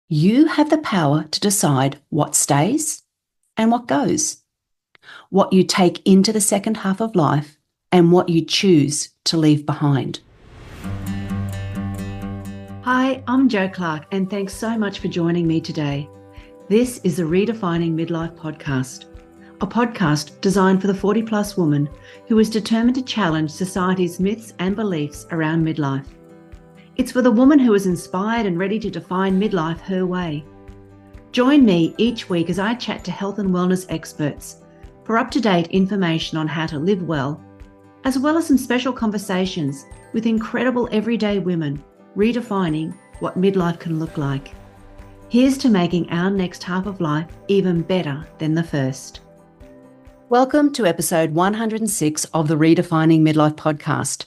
You have the power to decide what stays and what goes, what you take into the second half of life and what you choose to leave behind. Hi, I'm Jo Clark, and thanks so much for joining me today. This is the Redefining Midlife podcast, a podcast designed for the 40-plus woman who is determined to challenge society's myths and beliefs around midlife. It's for the woman who is inspired and ready to define midlife her way. Join me each week as I chat to health and wellness experts for up-to-date information on how to live well, as well as some special conversations with incredible everyday women redefining what midlife can look like. Here's to making our next half of life even better than the first. Welcome to episode 106 of the Redefining Midlife podcast.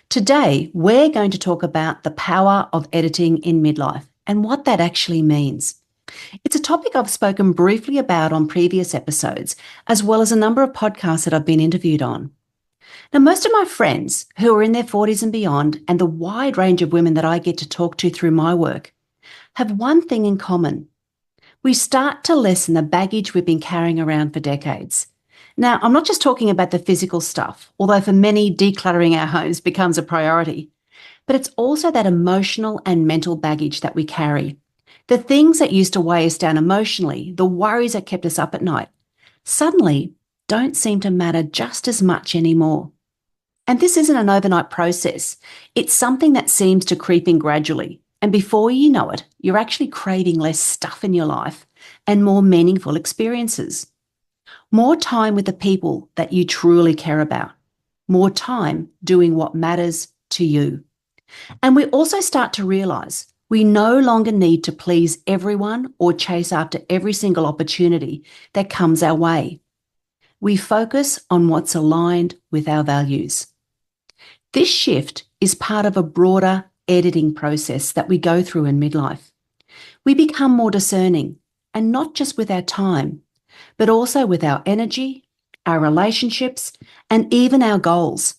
Today, we're going to talk about the power of editing in midlife and what that actually means. It's a topic I've spoken briefly about on previous episodes, as well as a number of podcasts that I've been interviewed on. Now, most of my friends who are in their 40s and beyond, and the wide range of women that I get to talk to through my work, have one thing in common. We start to lessen the baggage we've been carrying around for decades. Now, I'm not just talking about the physical stuff, although for many, decluttering our homes becomes a priority, but it's also that emotional and mental baggage that we carry. The things that used to weigh us down emotionally, the worries that kept us up at night, suddenly don't seem to matter just as much anymore. And this isn't an overnight process. It's something that seems to creep in gradually. And before you know it, you're actually craving less stuff in your life and more meaningful experiences. More time with the people that you truly care about. More time doing what matters to you. And we also start to realise we no longer need to please everyone or chase after every single opportunity that comes our way. We focus on what's aligned with our values. This shift is part of a broader editing process that we go through in midlife. We become more discerning, and not just with our time, but also with our energy, our relationships, and even our goals.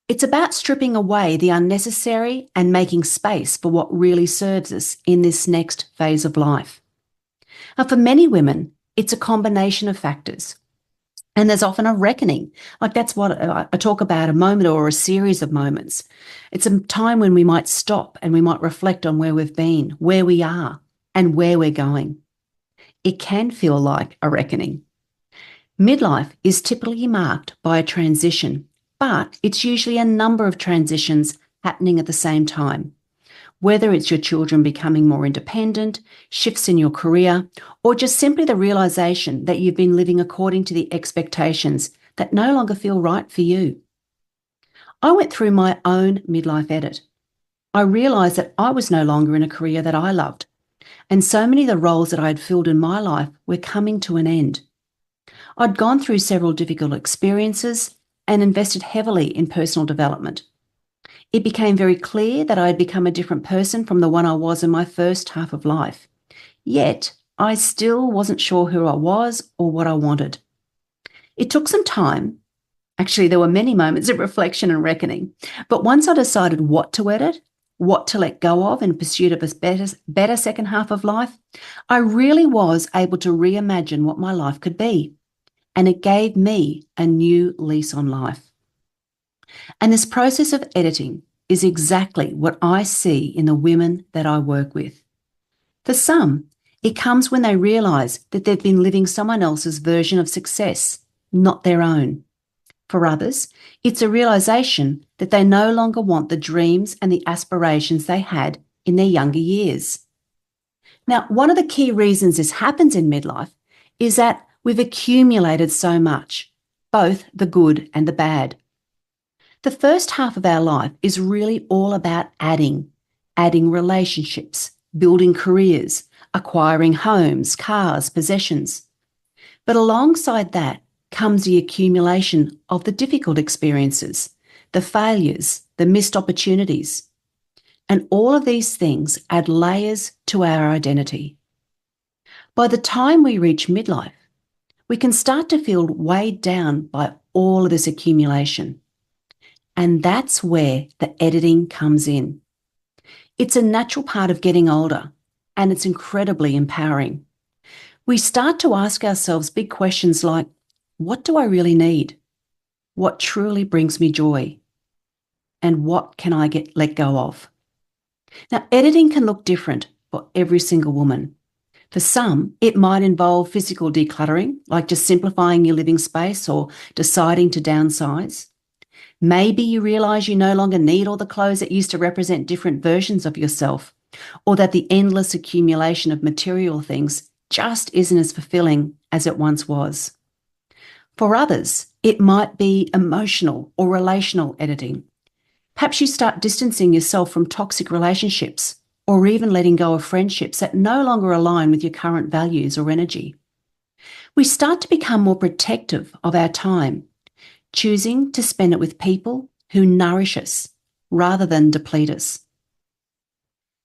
It's about stripping away the unnecessary and making space for what really serves us in this next phase of life. Now, for many women, it's a combination of factors. And there's often a reckoning. Like that's what I talk about, a moment or a series of moments. It's a time when we might stop and we might reflect on where we've been, where we are, and where we're going. It can feel like a reckoning. Midlife is typically marked by a transition, but it's usually a number of transitions happening at the same time. Whether it's your children becoming more independent, shifts in your career, or just simply the realisation that you've been living according to the expectations that no longer feel right for you. I went through my own midlife edit. I realised that I was no longer in a career that I loved, and so many of the roles that I had filled in my life were coming to an end. I'd gone through several difficult experiences and invested heavily in personal development. It became very clear that I had become a different person from the one I was in my first half of life. Yet, I still wasn't sure who I was or what I wanted. It took some time. Actually, there were many moments of reflection and reckoning. But once I decided what to edit, what to let go of in pursuit of a better second half of life, I really was able to reimagine what my life could be. And it gave me a new lease on life. And this process of editing is exactly what I see in the women that I work with. For some, it comes when they realise that they've been living someone else's version of success, not their own. For others, it's a realisation that they no longer want the dreams and the aspirations they had in their younger years. Now, one of the key reasons this happens in midlife is that we've accumulated so much, both the good and the bad. The first half of our life is really all about adding relationships, building careers, acquiring homes, cars, possessions. But alongside that comes the accumulation of the difficult experiences, the failures, the missed opportunities. And all of these things add layers to our identity. By the time we reach midlife, we can start to feel weighed down by all of this accumulation. And that's where the editing comes in. It's a natural part of getting older and it's incredibly empowering. We start to ask ourselves big questions like, what do I really need? What truly brings me joy? And what can I let go of? Now, editing can look different for every single woman. For some, it might involve physical decluttering, like just simplifying your living space or deciding to downsize. Maybe you realise you no longer need all the clothes that used to represent different versions of yourself, or that the endless accumulation of material things just isn't as fulfilling as it once was. For others, it might be emotional or relational editing. Perhaps you start distancing yourself from toxic relationships, or even letting go of friendships that no longer align with your current values or energy. We start to become more protective of our time, choosing to spend it with people who nourish us rather than deplete us.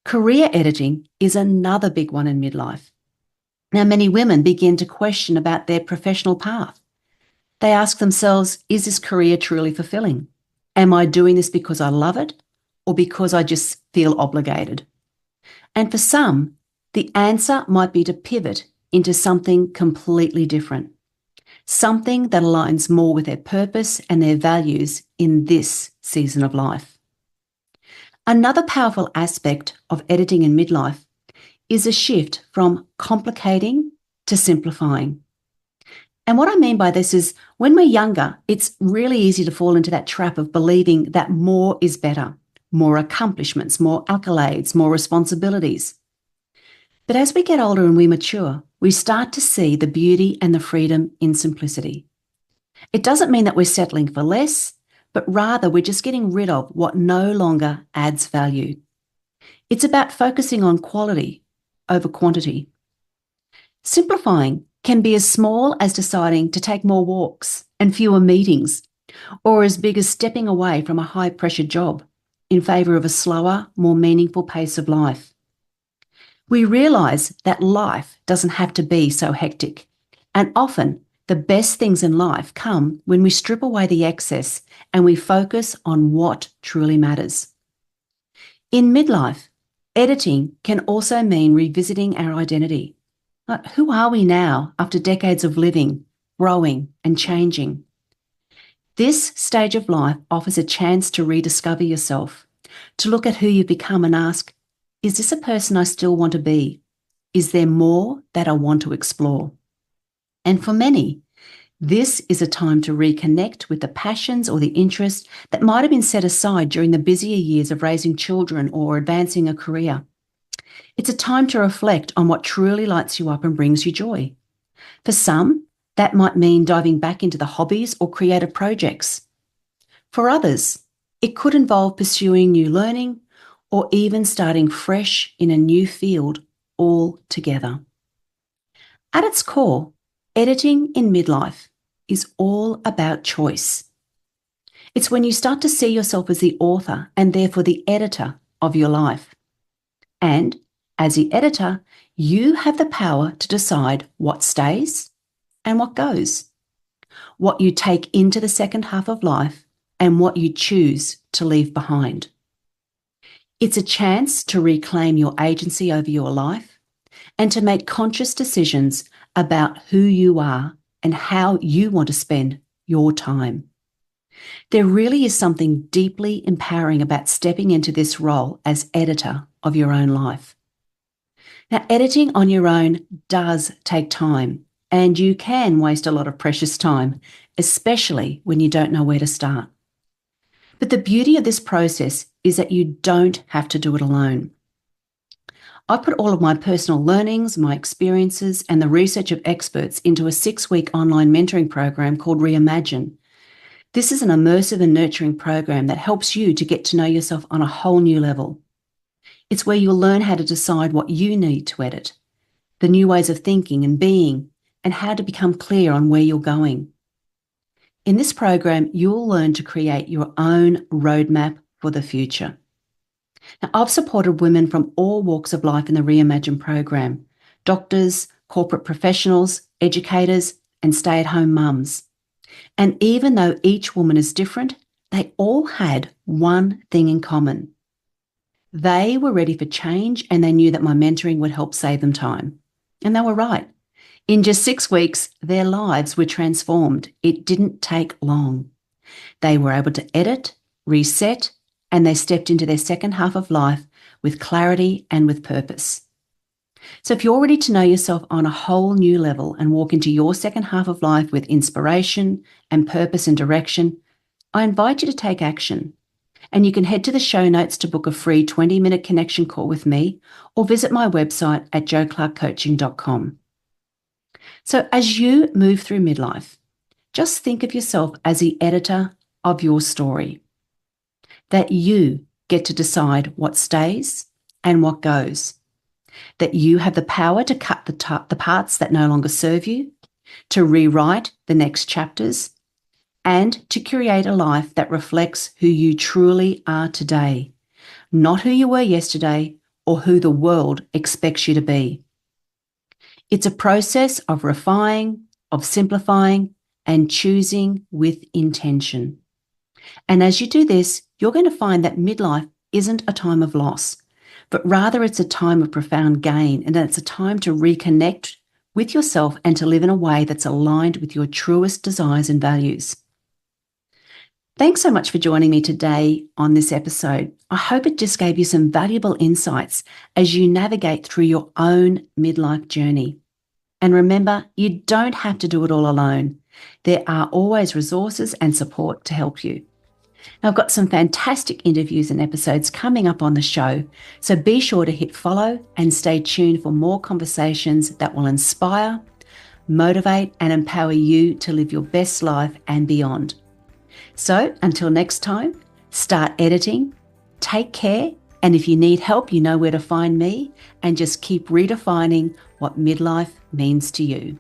Career editing is another big one in midlife. Now, many women begin to question about their professional path. They ask themselves, is this career truly fulfilling? Am I doing this because I love it or because I just feel obligated? And for some, the answer might be to pivot into something completely different, something that aligns more with their purpose and their values in this season of life. Another powerful aspect of editing in midlife is a shift from complicating to simplifying. And what I mean by this is when we're younger, it's really easy to fall into that trap of believing that more is better, more accomplishments, more accolades, more responsibilities. But as we get older and we mature, we start to see the beauty and the freedom in simplicity. It doesn't mean that we're settling for less, but rather we're just getting rid of what no longer adds value. It's about focusing on quality over quantity. Simplifying can be as small as deciding to take more walks and fewer meetings, or as big as stepping away from a high-pressure job in favour of a slower, more meaningful pace of life. We realise that life doesn't have to be so hectic, and often the best things in life come when we strip away the excess and we focus on what truly matters. In midlife, editing can also mean revisiting our identity. Like, who are we now after decades of living, growing, and changing? This stage of life offers a chance to rediscover yourself, to look at who you've become and ask, is this a person I still want to be? Is there more that I want to explore? And for many, this is a time to reconnect with the passions or the interests that might have been set aside during the busier years of raising children or advancing a career. It's a time to reflect on what truly lights you up and brings you joy. For some, that might mean diving back into the hobbies or creative projects. For others, it could involve pursuing new learning or even starting fresh in a new field altogether. At its core, editing in midlife is all about choice. It's when you start to see yourself as the author and therefore the editor of your life. And as the editor, you have the power to decide what stays and what goes, what you take into the second half of life and what you choose to leave behind. It's a chance to reclaim your agency over your life and to make conscious decisions about who you are and how you want to spend your time. There really is something deeply empowering about stepping into this role as editor of your own life. Now, editing on your own does take time, and you can waste a lot of precious time, especially when you don't know where to start. But the beauty of this process is that you don't have to do it alone. I put all of my personal learnings, my experiences, and the research of experts into a 6-week online mentoring program called Reimagine. This is an immersive and nurturing program that helps you to get to know yourself on a whole new level. It's where you'll learn how to decide what you need to edit, the new ways of thinking and being, and how to become clear on where you're going. In this program, you'll learn to create your own roadmap for the future. Now, I've supported women from all walks of life in the Reimagine program: doctors, corporate professionals, educators, and stay-at-home mums. And even though each woman is different, they all had one thing in common. They were ready for change and they knew that my mentoring would help save them time. And they were right. In just 6 weeks, their lives were transformed. It didn't take long. They were able to edit, reset, and they stepped into their second half of life with clarity and with purpose. So if you're ready to know yourself on a whole new level and walk into your second half of life with inspiration and purpose and direction, I invite you to take action. And you can head to the show notes to book a free 20-minute connection call with me or visit my website at joeclarkcoaching.com. So as you move through midlife, just think of yourself as the editor of your story, that you get to decide what stays and what goes, that you have the power to cut the parts that no longer serve you, to rewrite the next chapters, and to create a life that reflects who you truly are today, not who you were yesterday or who the world expects you to be. It's a process of refining, of simplifying, and choosing with intention. And as you do this, you're going to find that midlife isn't a time of loss, but rather it's a time of profound gain, and it's a time to reconnect with yourself and to live in a way that's aligned with your truest desires and values. Thanks so much for joining me today on this episode. I hope it just gave you some valuable insights as you navigate through your own midlife journey. And remember, you don't have to do it all alone. There are always resources and support to help you. Now, I've got some fantastic interviews and episodes coming up on the show, so be sure to hit follow and stay tuned for more conversations that will inspire, motivate, and empower you to live your best life and beyond. So until next time, start editing, take care, and if you need help, you know where to find me, and just keep redefining what midlife means to you.